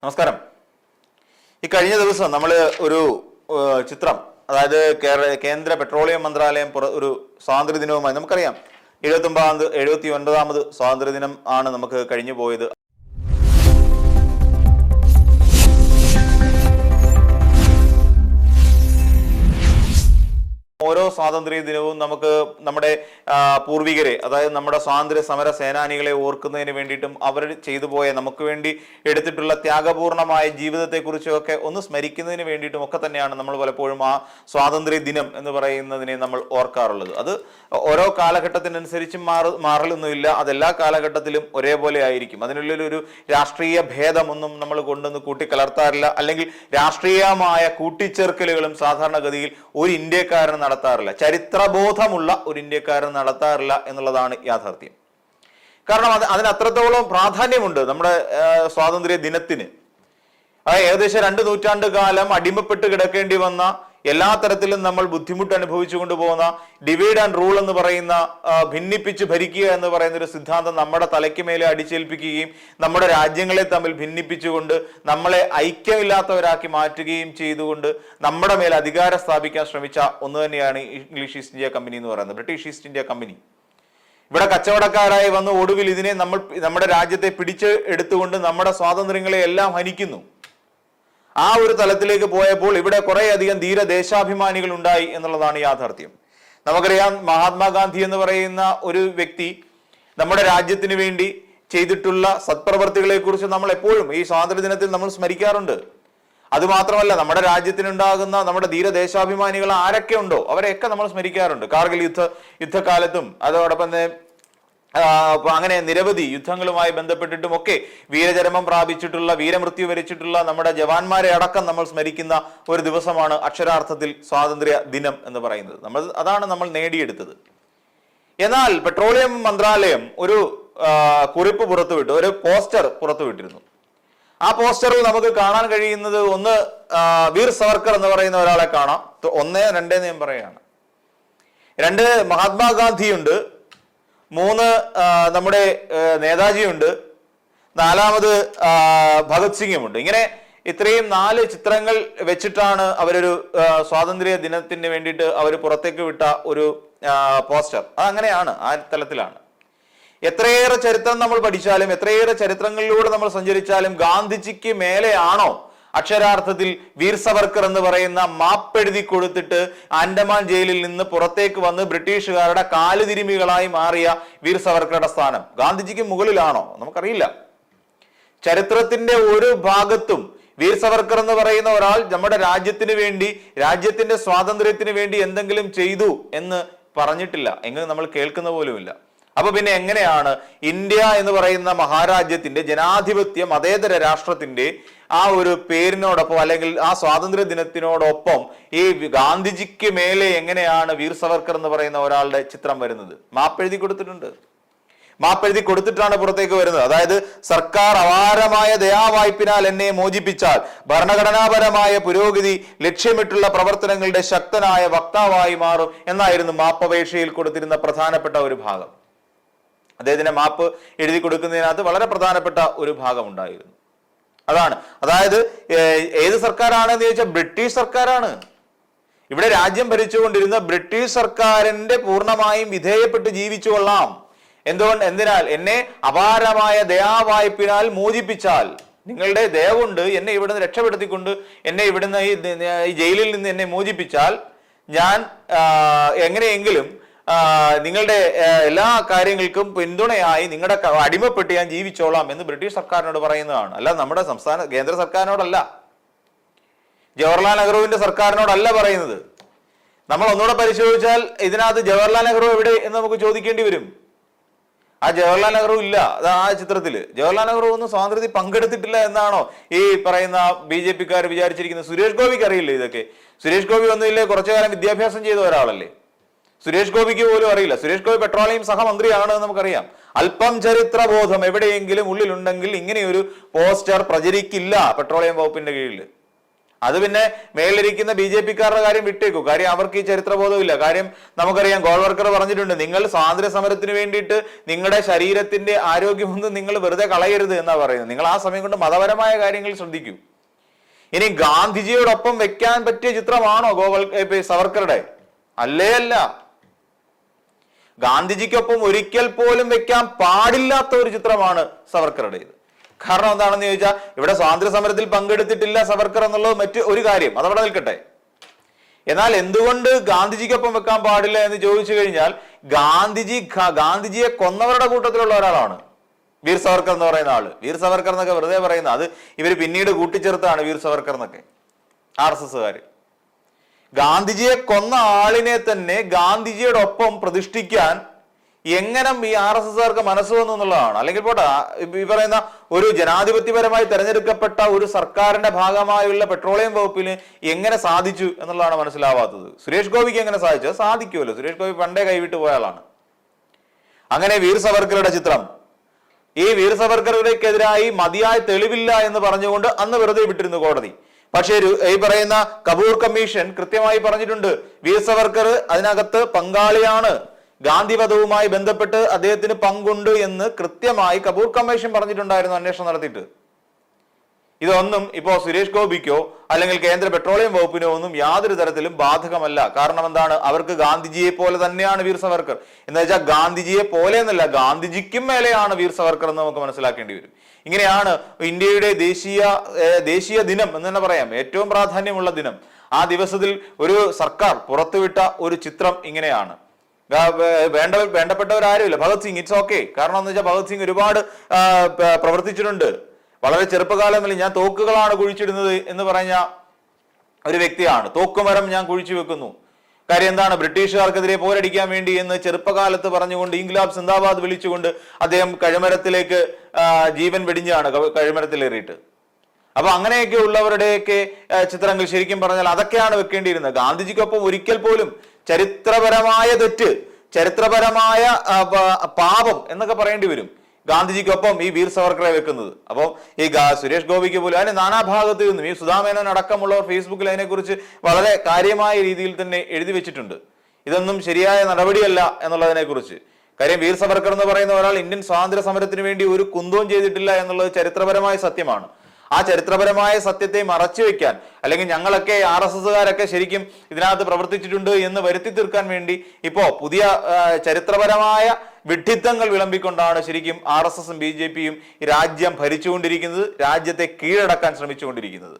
നമസ്കാരം. ഈ കഴിഞ്ഞ ദിവസം നമ്മൾ ഒരു ചിത്രം, അതായത് കേന്ദ്ര പെട്രോളിയം മന്ത്രാലയം ഒരു സ്വാതന്ത്ര്യദിനവുമായി, നമുക്കറിയാം 79ാമത് സ്വാതന്ത്ര്യദിനം ആണ് നമുക്ക് കഴിഞ്ഞു പോയത്. ഓരോ സ്വാതന്ത്ര്യ ദിനവും നമുക്ക് നമ്മുടെ പൂർവികരെ, അതായത് നമ്മുടെ സ്വാതന്ത്ര്യ സമര സേനാനികളെ ഓർക്കുന്നതിന് വേണ്ടിയിട്ടും അവർ ചെയ്തു പോയ, നമുക്ക് വേണ്ടി എടുത്തിട്ടുള്ള ത്യാഗപൂർണമായ ജീവിതത്തെക്കുറിച്ചൊക്കെ ഒന്ന് സ്മരിക്കുന്നതിന് വേണ്ടിയിട്ടും ഒക്കെ തന്നെയാണ് നമ്മൾ പലപ്പോഴും ആ സ്വാതന്ത്ര്യ ദിനം എന്ന് പറയുന്നതിനെ നമ്മൾ ഓർക്കാറുള്ളത്. അത് ഓരോ കാലഘട്ടത്തിനനുസരിച്ചും മാറലൊന്നുമില്ല, അതെല്ലാ കാലഘട്ടത്തിലും ഒരേപോലെ ആയിരിക്കും. അതിനുള്ളിലൊരു രാഷ്ട്രീയ ഭേദമൊന്നും നമ്മൾ കൊണ്ടൊന്ന് കൂട്ടിക്കലർത്താറില്ല, അല്ലെങ്കിൽ രാഷ്ട്രീയമായ കൂട്ടിച്ചേർക്കലുകളും സാധാരണഗതിയിൽ ഒരു ഇന്ത്യക്കാരൻ നടത്താറില്ല, ചരിത്രബോധമുള്ള ഒരു ഇന്ത്യക്കാരൻ നടത്താറില്ല എന്നുള്ളതാണ് യാഥാർത്ഥ്യം. കാരണം അതിന് അത്രത്തോളം പ്രാധാന്യമുണ്ട് നമ്മുടെ സ്വാതന്ത്ര്യ ദിനത്തിന്. ഏകദേശം 2 നൂറ്റാണ്ട് കാലം അടിമപ്പെട്ട് കിടക്കേണ്ടി വന്ന, എല്ലാ തരത്തിലും നമ്മൾ ബുദ്ധിമുട്ട് അനുഭവിച്ചു കൊണ്ടുപോകുന്ന ഡിവൈഡ് ആൻഡ് റൂൾ എന്ന് പറയുന്ന, ഭിന്നിപ്പിച്ച് ഭരിക്കുക എന്ന് പറയുന്ന ഒരു സിദ്ധാന്തം നമ്മുടെ തലയ്ക്ക് മേലെ അടിച്ചേൽപ്പിക്കുകയും നമ്മുടെ രാജ്യങ്ങളെ തമ്മിൽ ഭിന്നിപ്പിച്ചുകൊണ്ട് നമ്മളെ ഐക്യമില്ലാത്തവരാക്കി മാറ്റുകയും ചെയ്തുകൊണ്ട് നമ്മുടെ മേൽ അധികാരം സ്ഥാപിക്കാൻ ശ്രമിച്ച ഒന്ന് തന്നെയാണ് ഇംഗ്ലീഷ് ഈസ്റ്റ് ഇന്ത്യ കമ്പനി എന്ന് പറയുന്നത്, ബ്രിട്ടീഷ് ഈസ്റ്റ് ഇന്ത്യ കമ്പനി. ഇവിടെ കച്ചവടക്കാരായി വന്ന് ഒടുവിൽ ഇതിനെ നമ്മുടെ രാജ്യത്തെ പിടിച്ച് എടുത്തുകൊണ്ട് നമ്മുടെ സ്വാതന്ത്ര്യങ്ങളെ എല്ലാം ഹനിക്കുന്നു. ആ ഒരു തലത്തിലേക്ക് പോയപ്പോൾ ഇവിടെ കുറേയധികം ധീരദേശാഭിമാനികൾ ഉണ്ടായി എന്നുള്ളതാണ് യാഥാർത്ഥ്യം. നമുക്കറിയാം, മഹാത്മാഗാന്ധി എന്ന് പറയുന്ന ഒരു വ്യക്തി നമ്മുടെ രാജ്യത്തിന് വേണ്ടി ചെയ്തിട്ടുള്ള സത്പ്രവർത്തികളെ കുറിച്ച് നമ്മൾ എപ്പോഴും ഈ സ്വാതന്ത്ര്യ ദിനത്തിൽ നമ്മൾ സ്മരിക്കാറുണ്ട്. അതുമാത്രമല്ല, നമ്മുടെ രാജ്യത്തിനുണ്ടാകുന്ന നമ്മുടെ ധീരദേശാഭിമാനികൾ ആരൊക്കെ ഉണ്ടോ അവരെയൊക്കെ നമ്മൾ സ്മരിക്കാറുണ്ട്. കാർഗിൽ യുദ്ധകാലത്തും അതോടൊപ്പം അങ്ങനെ നിരവധി യുദ്ധങ്ങളുമായി ബന്ധപ്പെട്ടിട്ടും ഒക്കെ വീരചരമം പ്രാപിച്ചിട്ടുള്ള, വീരമൃത്യു വരിച്ചിട്ടുള്ള നമ്മുടെ ജവാന്മാരെ അടക്കം നമ്മൾ സ്മരിക്കുന്ന ഒരു ദിവസമാണ് അക്ഷരാർത്ഥത്തിൽ സ്വാതന്ത്ര്യ ദിനം എന്ന് പറയുന്നത്. അതാണ് നമ്മൾ നേടിയെടുത്തത്. എന്നാൽ പെട്രോളിയം മന്ത്രാലയം ഒരു കുറിപ്പ് പുറത്തുവിട്ടു, ഒരു പോസ്റ്റർ പുറത്തുവിട്ടിരുന്നു. ആ പോസ്റ്ററിൽ നമുക്ക് കാണാൻ കഴിയുന്നത്, ഒന്ന് വീർ സവർക്കർ എന്ന് പറയുന്ന ഒരാളെ കാണാം, 1, 2 ഞാൻ പറയുകയാണ്. 2 മഹാത്മാഗാന്ധിയുണ്ട്, 3 നമ്മുടെ നേതാജിയുണ്ട്, 4 ഭഗത് സിംഗുമുണ്ട്. ഇങ്ങനെ ഇത്രയും 4 ചിത്രങ്ങൾ വെച്ചിട്ടാണ് അവരൊരു സ്വാതന്ത്ര്യ ദിനത്തിന് വേണ്ടിയിട്ട് അവർ പുറത്തേക്ക് വിട്ട ഒരു പോസ്റ്റർ. അതങ്ങനെയാണ്, ആ തലത്തിലാണ്. എത്രയേറെ ചരിത്രം നമ്മൾ പഠിച്ചാലും, എത്രയേറെ ചരിത്രങ്ങളിലൂടെ നമ്മൾ സഞ്ചരിച്ചാലും ഗാന്ധിജിക്ക് മേലെയാണോ അക്ഷരാർത്ഥത്തിൽ വീർ സവർക്കർ എന്ന് പറയുന്ന മാപ്പെഴുതി കൊടുത്തിട്ട് ആൻഡമാൻ ജയിലിൽ നിന്ന് പുറത്തേക്ക് വന്ന് ബ്രിട്ടീഷുകാരുടെ കാലുതിരുമികളായി മാറിയ വീർ സവർക്കറുടെ സ്ഥാനം ഗാന്ധിജിക്ക് മുകളിലാണോ? നമുക്കറിയില്ല. ചരിത്രത്തിന്റെ ഒരു ഭാഗത്തും വീർ സവർക്കർ എന്ന് പറയുന്ന ഒരാൾ നമ്മുടെ രാജ്യത്തിന് വേണ്ടി, രാജ്യത്തിന്റെ സ്വാതന്ത്ര്യത്തിന് വേണ്ടി എന്തെങ്കിലും ചെയ്തു എന്ന് പറഞ്ഞിട്ടില്ല, എങ്ങനെ നമ്മൾ കേൾക്കുന്ന പോലുമില്ല. അപ്പൊ പിന്നെ എങ്ങനെയാണ് ഇന്ത്യ എന്ന് പറയുന്ന മഹാരാജ്യത്തിന്റെ, ജനാധിപത്യ മതേതര രാഷ്ട്രത്തിന്റെ ആ ഒരു പേരിനോടൊപ്പം, അല്ലെങ്കിൽ ആ സ്വാതന്ത്ര്യ ദിനത്തിനോടൊപ്പം ഈ ഗാന്ധിജിക്ക് മേലെ എങ്ങനെയാണ് വീർ സവർക്കർ എന്ന് പറയുന്ന ഒരാളുടെ ചിത്രം വരുന്നത്? മാപ്പെഴുതി കൊടുത്തിട്ടുണ്ട്, മാപ്പെഴുതി കൊടുത്തിട്ടാണ് പുറത്തേക്ക് വരുന്നത്. അതായത്, സർക്കാർ അപാരമായ ദയാവായ്പിനാൽ എന്നെ മോചിപ്പിച്ചാൽ ഭരണഘടനാപരമായ പുരോഗതി ലക്ഷ്യമിട്ടുള്ള പ്രവർത്തനങ്ങളുടെ ശക്തനായ വക്താവായി മാറും എന്നായിരുന്നു മാപ്പപേക്ഷയിൽ കൊടുത്തിരുന്ന പ്രധാനപ്പെട്ട ഒരു ഭാഗം. അദ്ദേഹത്തിന്റെ മാപ്പ് എഴുതി കൊടുക്കുന്നതിനകത്ത് വളരെ പ്രധാനപ്പെട്ട ഒരു ഭാഗം ഉണ്ടായിരുന്നു. അതായത് ഏത് സർക്കാരാണെന്ന് ചോദിച്ചാൽ ബ്രിട്ടീഷ് സർക്കാരാണ്. ഇവിടെ രാജ്യം ഭരിച്ചുകൊണ്ടിരുന്ന ബ്രിട്ടീഷ് സർക്കാരിന്റെ പൂർണ്ണമായും വിധേയപ്പെട്ട് ജീവിച്ചു കൊള്ളാം. എന്തിനാൽ എന്നെ അപാരമായ ദയാവായ്പിനാൽ മോചിപ്പിച്ചാൽ, നിങ്ങളുടെ ദയ കൊണ്ട് എന്നെ ഇവിടുന്ന് രക്ഷപ്പെടുത്തിക്കൊണ്ട് എന്നെ ഇവിടുന്ന് ഈ ജയിലിൽ നിന്ന് എന്നെ മോചിപ്പിച്ചാൽ ഞാൻ എങ്ങനെയെങ്കിലും നിങ്ങളുടെ എല്ലാ കാര്യങ്ങൾക്കും പിന്തുണയായി നിങ്ങളുടെ അടിമപ്പെട്ട് ഞാൻ ജീവിച്ചോളാം എന്ന് ബ്രിട്ടീഷ് സർക്കാരിനോട് പറയുന്നതാണ്. അല്ല, നമ്മുടെ കേന്ദ്ര സർക്കാരിനോടല്ല, ജവഹർലാൽ നെഹ്റുവിന്റെ സർക്കാരിനോടല്ല പറയുന്നത്. നമ്മൾ ഒന്നുകൂടെ പരിശോധിച്ചാൽ ഇതിനകത്ത് ജവഹർലാൽ നെഹ്റു എവിടെ എന്ന് നമുക്ക് ചോദിക്കേണ്ടി വരും. ആ ജവഹർലാൽ നെഹ്റു ഇല്ല. അത് ആ ചിത്രത്തില് ജവഹർലാൽ നെഹ്റു ഒന്നും സ്വാതന്ത്ര്യത്തിൽ പങ്കെടുത്തിട്ടില്ല എന്നാണോ ഈ പറയുന്ന BJP-ക്കാർ വിചാരിച്ചിരിക്കുന്നത്? സുരേഷ് ഗോപിക്ക് അറിയില്ലേ ഇതൊക്കെ? സുരേഷ് ഗോപി ഒന്നുമില്ലേ, കുറച്ചു കാലം വിദ്യാഭ്യാസം ചെയ്ത ഒരാളല്ലേ? സുരേഷ് ഗോപിക്ക് പോലും അറിയില്ല. സുരേഷ് ഗോപി പെട്രോളിയം സഹമന്ത്രിയാണ്, നമുക്കറിയാം. അല്പം ചരിത്രബോധം എവിടെയെങ്കിലും ഉള്ളിലുണ്ടെങ്കിൽ ഇങ്ങനെയൊരു പോസ്റ്റർ പ്രചരിക്കില്ല പെട്രോളിയം വകുപ്പിന്റെ കീഴിൽ. അത് പിന്നെ മേലിരിക്കുന്ന BJP-ക്കാരുടെ കാര്യം വിട്ടേക്കൂ. കാര്യം അവർക്ക് ഈ ചരിത്രബോധമില്ല. കാര്യം നമുക്കറിയാം, ഗോൾവർക്കർ പറഞ്ഞിട്ടുണ്ട്, നിങ്ങൾ സ്വാതന്ത്ര്യ സമരത്തിന് വേണ്ടിയിട്ട് നിങ്ങളുടെ ശരീരത്തിന്റെ ആരോഗ്യമൊന്നും നിങ്ങൾ വെറുതെ കളയരുത് എന്നാ പറയുന്നത്. നിങ്ങൾ ആ സമയം കൊണ്ട് മതപരമായ കാര്യങ്ങൾ ശ്രദ്ധിക്കൂ. ഇനി ഗാന്ധിജിയോടൊപ്പം വെക്കാൻ പറ്റിയ ചിത്രമാണോ സവർക്കറുടെ? അല്ലേ അല്ല. ഗാന്ധിജിക്കൊപ്പം ഒരിക്കൽ പോലും വെക്കാൻ പാടില്ലാത്ത ഒരു ചിത്രമാണ് സവർക്കറുടേത്. കാരണം എന്താണെന്ന് ചോദിച്ചാൽ, ഇവിടെ സ്വാതന്ത്ര്യ സമരത്തിൽ പങ്കെടുത്തിട്ടില്ല സവർക്കർ എന്നുള്ളത് മറ്റ് ഒരു കാര്യം, അതവിടെ നിൽക്കട്ടെ. എന്നാൽ എന്തുകൊണ്ട് ഗാന്ധിജിക്കൊപ്പം വെക്കാൻ പാടില്ല എന്ന് ചോദിച്ചു കഴിഞ്ഞാൽ, ഗാന്ധിജിയെ കൊന്നവരുടെ കൂട്ടത്തിലുള്ള ഒരാളാണ് വീർ സവർക്കർ എന്ന് പറയുന്ന ആള്. വീർ സവർക്കർ എന്നൊക്കെ വെറുതെ പറയുന്ന, അത് ഇവർ പിന്നീട് കൂട്ടിച്ചേർത്താണ് വീർ സവർക്കർ എന്നൊക്കെ RSSകാര്. ഗാന്ധിജിയെ കൊന്ന ആളിനെ തന്നെ ഗാന്ധിജിയുടെ ഒപ്പം പ്രതിഷ്ഠിക്കാൻ എങ്ങനെ ഈ RSSകാർക്ക് മനസ്സ് വന്നു എന്നുള്ളതാണ്. അല്ലെങ്കിൽ പോട്ടെ, ഈ പറയുന്ന ഒരു ജനാധിപത്യപരമായി തെരഞ്ഞെടുക്കപ്പെട്ട ഒരു സർക്കാരിന്റെ ഭാഗമായുള്ള പെട്രോളിയം വകുപ്പിന് എങ്ങനെ സാധിച്ചു എന്നുള്ളതാണ് മനസ്സിലാവാത്തത്. സുരേഷ് ഗോപിക്ക് എങ്ങനെ സാധിച്ചു? സാധിക്കുമല്ലോ, സുരേഷ് ഗോപി പണ്ടേ കൈവിട്ട് പോയ ആളാണ്. അങ്ങനെ വീർ സവർക്കറുടെ ചിത്രം, ഈ വീർ സവർക്കറുടെക്കെതിരായി മതിയായ തെളിവില്ല എന്ന് പറഞ്ഞുകൊണ്ട് അന്ന് വെറുതെ വിട്ടിരുന്നു കോടതി. പക്ഷേ ഈ പറയുന്ന കപൂർ കമ്മീഷൻ കൃത്യമായി പറഞ്ഞിട്ടുണ്ട്, വീർ സവർക്കർ അതിനകത്ത് പങ്കാളിയാണ്, ഗാന്ധിവധവുമായി ബന്ധപ്പെട്ട് അദ്ദേഹത്തിന് പങ്കുണ്ട് എന്ന് കൃത്യമായി കപൂർ കമ്മീഷൻ പറഞ്ഞിട്ടുണ്ടായിരുന്നു അന്വേഷണം നടത്തിയിട്ട്. ഇതൊന്നും ഇപ്പോ സുരേഷ് ഗോപിക്കോ അല്ലെങ്കിൽ കേന്ദ്ര പെട്രോളിയം വകുപ്പിനോ ഒന്നും യാതൊരു തരത്തിലും ബാധകമല്ല. കാരണം എന്താണ്? അവർക്ക് ഗാന്ധിജിയെ പോലെ തന്നെയാണ് വീർ സവർക്കർ. എന്ന് വെച്ചാൽ ഗാന്ധിജിയെ പോലെ എന്നല്ല, ഗാന്ധിജിക്കും മേലെയാണ് വീർ സവർക്കർ എന്ന് നമുക്ക് മനസ്സിലാക്കേണ്ടി വരും. ഇങ്ങനെയാണ് ഇന്ത്യയുടെ ദേശീയ ദിനം എന്ന് തന്നെ പറയാം, ഏറ്റവും പ്രാധാന്യമുള്ള ദിനം. ആ ദിവസത്തിൽ ഒരു സർക്കാർ പുറത്തുവിട്ട ഒരു ചിത്രം ഇങ്ങനെയാണ്. വേണ്ടപ്പെട്ടവരാരുമില്ല. Bhagat Singh, it's okay. കാരണം എന്ന് വെച്ചാൽ ഭഗത് സിംഗ് ഒരുപാട് പ്രവർത്തിച്ചിട്ടുണ്ട്. വളരെ ചെറുപ്പകാലങ്ങളിൽ ഞാൻ തോക്കുകളാണ് കുഴിച്ചിടുന്നത് എന്ന് പറഞ്ഞ ഒരു വ്യക്തിയാണ്. തോക്കുമരം ഞാൻ കുഴിച്ചു വെക്കുന്നു. കാര്യം എന്താണ്? ബ്രിട്ടീഷുകാർക്കെതിരെ പോരടിക്കാൻ വേണ്ടി എന്ന് ചെറുപ്പകാലത്ത് പറഞ്ഞുകൊണ്ട് ഇൻക്ലാബ് സിന്ദാബാദ് വിളിച്ചുകൊണ്ട് അദ്ദേഹം കഴുമരത്തിലേക്ക് ജീവൻ വെടിഞ്ഞാണ്, കഴുമരത്തിലേറിയിട്ട്. അപ്പൊ അങ്ങനെയൊക്കെ ഉള്ളവരുടെയൊക്കെ ചിത്രങ്ങൾ ശരിക്കും പറഞ്ഞാൽ അതൊക്കെയാണ് വെക്കേണ്ടിയിരുന്നത്. ഗാന്ധിജിക്കൊപ്പം ഒരിക്കൽ പോലും ചരിത്രപരമായ തെറ്റ്, ചരിത്രപരമായ പാപം എന്നൊക്കെ പറയേണ്ടി വരും ഗാന്ധിജിക്കൊപ്പം ഈ വീർ സവർക്കറെ വെക്കുന്നത്. അപ്പം ഈ സുരേഷ് ഗോപിക്ക് പോലും അതിന് നാനാഭാഗത്തു നിന്നും ഈ സുധാമേനോൻ അടക്കമുള്ളവർ ഫേസ്ബുക്കിൽ അതിനെക്കുറിച്ച് വളരെ കാര്യമായ രീതിയിൽ തന്നെ എഴുതി വെച്ചിട്ടുണ്ട്. ഇതൊന്നും ശരിയായ നടപടിയല്ല എന്നുള്ളതിനെ കുറിച്ച്. കാര്യം വീർ സവർക്കർ എന്ന് പറയുന്ന ഒരാൾ ഇന്ത്യൻ സ്വാതന്ത്ര്യ സമരത്തിന് വേണ്ടി ഒരു കുന്തവും ചെയ്തിട്ടില്ല എന്നുള്ളത് ചരിത്രപരമായ സത്യമാണ്. ആ ചരിത്രപരമായ സത്യത്തെ മറച്ചു വെക്കാൻ, അല്ലെങ്കിൽ ഞങ്ങളൊക്കെ RSSകാരൊക്കെ ശരിക്കും ഇതിനകത്ത് പ്രവർത്തിച്ചിട്ടുണ്ട് എന്ന് വരുത്തി തീർക്കാൻ വേണ്ടി പുതിയ ചരിത്രപരമായ വിഡ്ഢിത്തങ്ങൾ വിളമ്പിക്കൊണ്ടാണ് ശരിക്കും RSSും BJPയും രാജ്യം ഭരിച്ചുകൊണ്ടിരിക്കുന്നത്, രാജ്യത്തെ കീഴടക്കാൻ ശ്രമിച്ചുകൊണ്ടിരിക്കുന്നത്.